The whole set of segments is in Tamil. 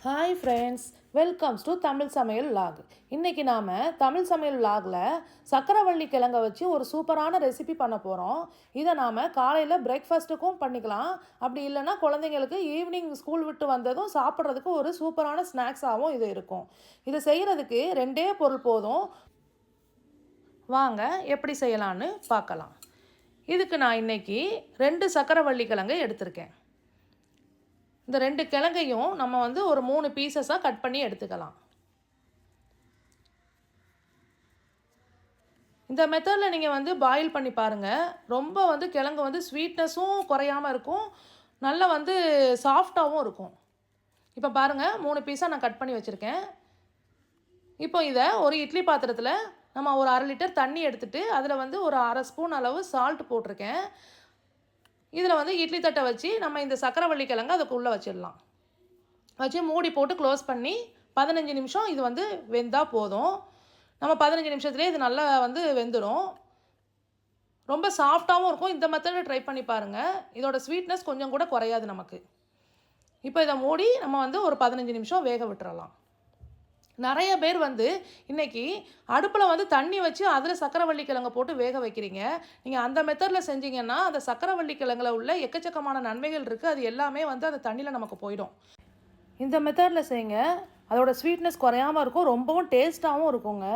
Hi friends, welcomes to Tamil சமையல் வ்ளாக். இன்றைக்கி நாம் தமிழ் சமையல் வ்ளாகில் சக்கரவள்ளி கிழங்கை வச்சு ஒரு சூப்பரான ரெசிபி பண்ண போகிறோம். இதை நாம் காலையில் பிரேக்ஃபாஸ்ட்டுக்கும் பண்ணிக்கலாம். அப்படி இல்லைன்னா குழந்தைங்களுக்கு ஈவினிங் ஸ்கூல் விட்டு வந்ததும் சாப்பிட்றதுக்கு ஒரு சூப்பரான ஸ்நாக்ஸாகவும் இது இருக்கும். இதை செய்கிறதுக்கு ரெண்டே பொருள் போதும். வாங்க எப்படி செய்யலான்னு பார்க்கலாம். இதுக்கு நான் இன்றைக்கி 2 சக்கரவள்ளி கிழங்கை எடுத்திருக்கேன். இந்த 2 கிழங்கையும் நம்ம ஒரு 3 பீசஸாக கட் பண்ணி எடுத்துக்கலாம். இந்த மெத்தடில் நீங்கள் பாயில் பண்ணி பாருங்கள். ரொம்ப கிழங்கு ஸ்வீட்னஸும் குறையாமல் இருக்கும், நல்லா சாஃப்டாகவும் இருக்கும். இப்போ பாருங்கள், 3 பீஸாக நான் கட் பண்ணி வச்சுருக்கேன். இப்போ இதை ஒரு இட்லி பாத்திரத்தில் நம்ம ஒரு 1/2 லிட்டர் தண்ணி எடுத்துகிட்டு அதில் ஒரு 1/2 ஸ்பூன் அளவு சால்ட் போட்டிருக்கேன். இதில் இட்லி தட்டை வச்சு நம்ம இந்த சக்கரவள்ளி கிழங்கு அதுக்குள்ளே வச்சிடலாம். வச்சு மூடி போட்டு க்ளோஸ் பண்ணி 15 நிமிஷம் இது வெந்தால் போதும். நம்ம 15 நிமிஷத்துலேயே இது நல்லா வெந்துடும். ரொம்ப சாஃப்டாகவும் இருக்கும். இந்த மெத்தடை ட்ரை பண்ணி பாருங்கள். இதோட ஸ்வீட்னஸ் கொஞ்சம் கூட குறையாது நமக்கு. இப்போ இதை மூடி நம்ம ஒரு 15 நிமிஷம் வேக விட்டுறலாம். நிறைய பேர் இன்றைக்கி அடுப்பில் தண்ணி வச்சு அதில் சக்கரவள்ளி கிழங்கை போட்டு வேக வைக்கிறீங்க. நீங்கள் அந்த மெத்தடில் செஞ்சீங்கன்னா அந்த சக்கரவள்ளி கிழங்குல உள்ள எக்கச்சக்கமான நன்மைகள் இருக்குது. அது எல்லாமே அந்த தண்ணியில் நமக்கு போயிடும். இந்த மெத்தடில் செய்யுங்க. அதோட ஸ்வீட்னஸ் குறையாமல் இருக்கும், ரொம்பவும் டேஸ்ட்டாகவும் இருக்குங்க.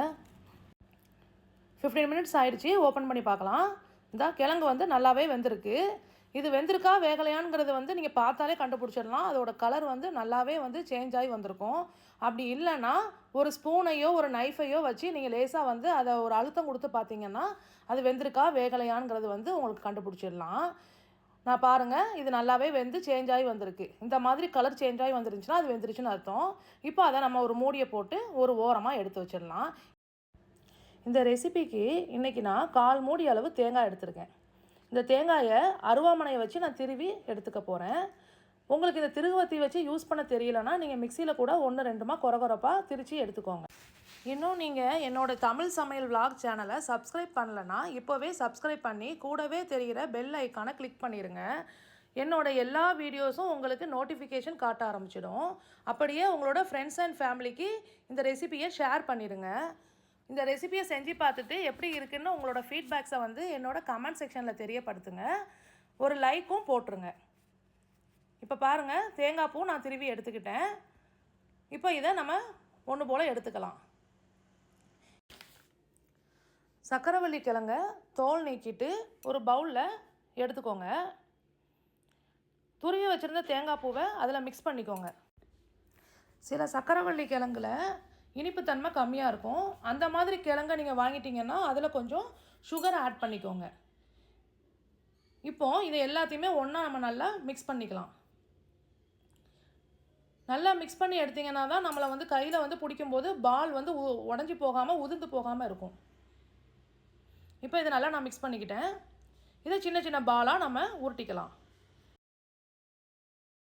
15 மினிட்ஸ் ஆகிடுச்சு. ஓப்பன் பண்ணி பார்க்கலாம். இந்த கிழங்கு நல்லாவே வெந்திருக்கு. இது வெந்திருக்கா வேகலையான்ங்கிறது நீங்கள் பார்த்தாலே கண்டுபிடிச்சிடலாம். அதோட கலர் நல்லாவே சேஞ்ச் ஆகி வந்திருக்கும். அப்படி இல்லைன்னா ஒரு ஸ்பூனையோ ஒரு நைஃபையோ வச்சு நீங்கள் லேசாக அதை ஒரு அழுத்தம் கொடுத்து பார்த்தீங்கன்னா அது வெந்திருக்கா வேகலையான்ங்கிறது உங்களுக்கு கண்டுபிடிச்சிடலாம். நான் பாருங்கள், இது நல்லாவே சேஞ்ச் ஆகி வந்திருக்கு. இந்த மாதிரி கலர் சேஞ்ச் ஆகி வந்துருந்துச்சுன்னா அது வெந்துருச்சுன்னு அர்த்தம். இப்போ அதை நம்ம ஒரு மூடியை போட்டு ஒரு ஓரமாக எடுத்து வச்சிடலாம். இந்த ரெசிபிக்கு இன்றைக்கி நான் 1/4 மூடி அளவு தேங்காய் எடுத்திருக்கேன். இந்த தேங்காயை அருவாமனையை வச்சு நான் திருவி எடுத்துக்க போகிறேன். உங்களுக்கு இந்த திருகுவத்தி வச்சு யூஸ் பண்ண தெரியலனா நீங்கள் மிக்சியில் கூட 1-2 கொரகொரப்பாக திரித்து எடுத்துக்கோங்க. இன்னும் நீங்கள் என்னோடய தமிழ் சமையல் வ்ளாக் சேனலை சப்ஸ்கிரைப் பண்ணலைன்னா இப்போவே சப்ஸ்கிரைப் பண்ணி கூடவே தெரிகிற பெல் ஐக்கானை கிளிக் பண்ணிடுங்க. என்னோடய எல்லா வீடியோஸும் உங்களுக்கு நோட்டிஃபிகேஷன் காட்ட ஆரம்பிச்சிடும். அப்படியே உங்களோட ஃப்ரெண்ட்ஸ் அண்ட் ஃபேமிலிக்கு இந்த ரெசிபியை ஷேர் பண்ணிடுங்க. இந்த ரெசிபியை செஞ்சு பார்த்துட்டு எப்படி இருக்குன்னு உங்களோட ஃபீட்பேக்ஸை என்னோடய கமெண்ட் செக்ஷனில் தெரியப்படுத்துங்க. ஒரு லைக்கும் போட்டுருங்க. இப்போ பாருங்கள், தேங்காய் பூ நான் திருவி எடுத்துக்கிட்டேன். இப்போ இதை நம்ம ஒன்று போல் எடுத்துக்கலாம். சக்கரவள்ளி கிழங்க தோல் நீக்கிட்டு ஒரு பவுலில் எடுத்துக்கோங்க. துருவி வச்சுருந்த தேங்காய் பூவை அதில் மிக்ஸ் பண்ணிக்கோங்க. சில சக்கரவள்ளி கிழங்குல இனிப்புத்தன்மை கம்மியாக இருக்கும். அந்த மாதிரி கிழங்கை நீங்கள் வாங்கிட்டீங்கன்னா அதில் கொஞ்சம் சுகர் ஆட் பண்ணிக்கோங்க. இப்போது இதை எல்லாத்தையுமே ஒன்றா நம்ம நல்லா மிக்ஸ் பண்ணிக்கலாம். நல்லா மிக்ஸ் பண்ணி எடுத்திங்கன்னா தான் நம்மளை கையில் பிடிக்கும்போது பால் உடஞ்சி போகாமல் உதிர்ந்து போகாமல் இருக்கும். இப்போ இதை நல்லா நான் மிக்ஸ் பண்ணிக்கிட்டேன். இதை சின்ன சின்ன பாலாக நம்ம உருட்டிக்கலாம்.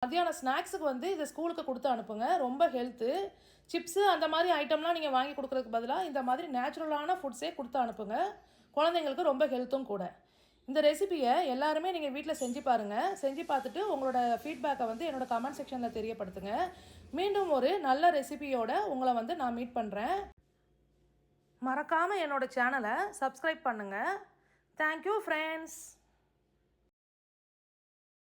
மத்தியானம் ஸ்நாக்ஸுக்கு இதை ஸ்கூலுக்கு கொடுத்து அனுப்புங்க. ரொம்ப ஹெல்த்து. சிப்ஸு அந்த மாதிரி ஐட்டம்லாம் நீங்கள் வாங்கி கொடுக்குறதுக்கு பதிலாக இந்த மாதிரி நேச்சுரலான ஃபுட்ஸே கொடுத்து அனுப்புங்க. குழந்தைங்களுக்கு ரொம்ப ஹெல்த்தும் கூட. இந்த ரெசிபியை எல்லாருமே நீங்கள் வீட்டில் செஞ்சு பாருங்கள். செஞ்சு பார்த்துட்டு உங்களோட ஃபீட்பேக்கை என்னோடய கமெண்ட் செக்ஷனில் தெரியப்படுத்துங்க. மீண்டும் ஒரு நல்ல ரெசிபியோடு உங்களை நான் மீட் பண்ணுறேன். மறக்காமல் என்னோடய சேனலை சப்ஸ்கிரைப் பண்ணுங்கள். Thank you friends.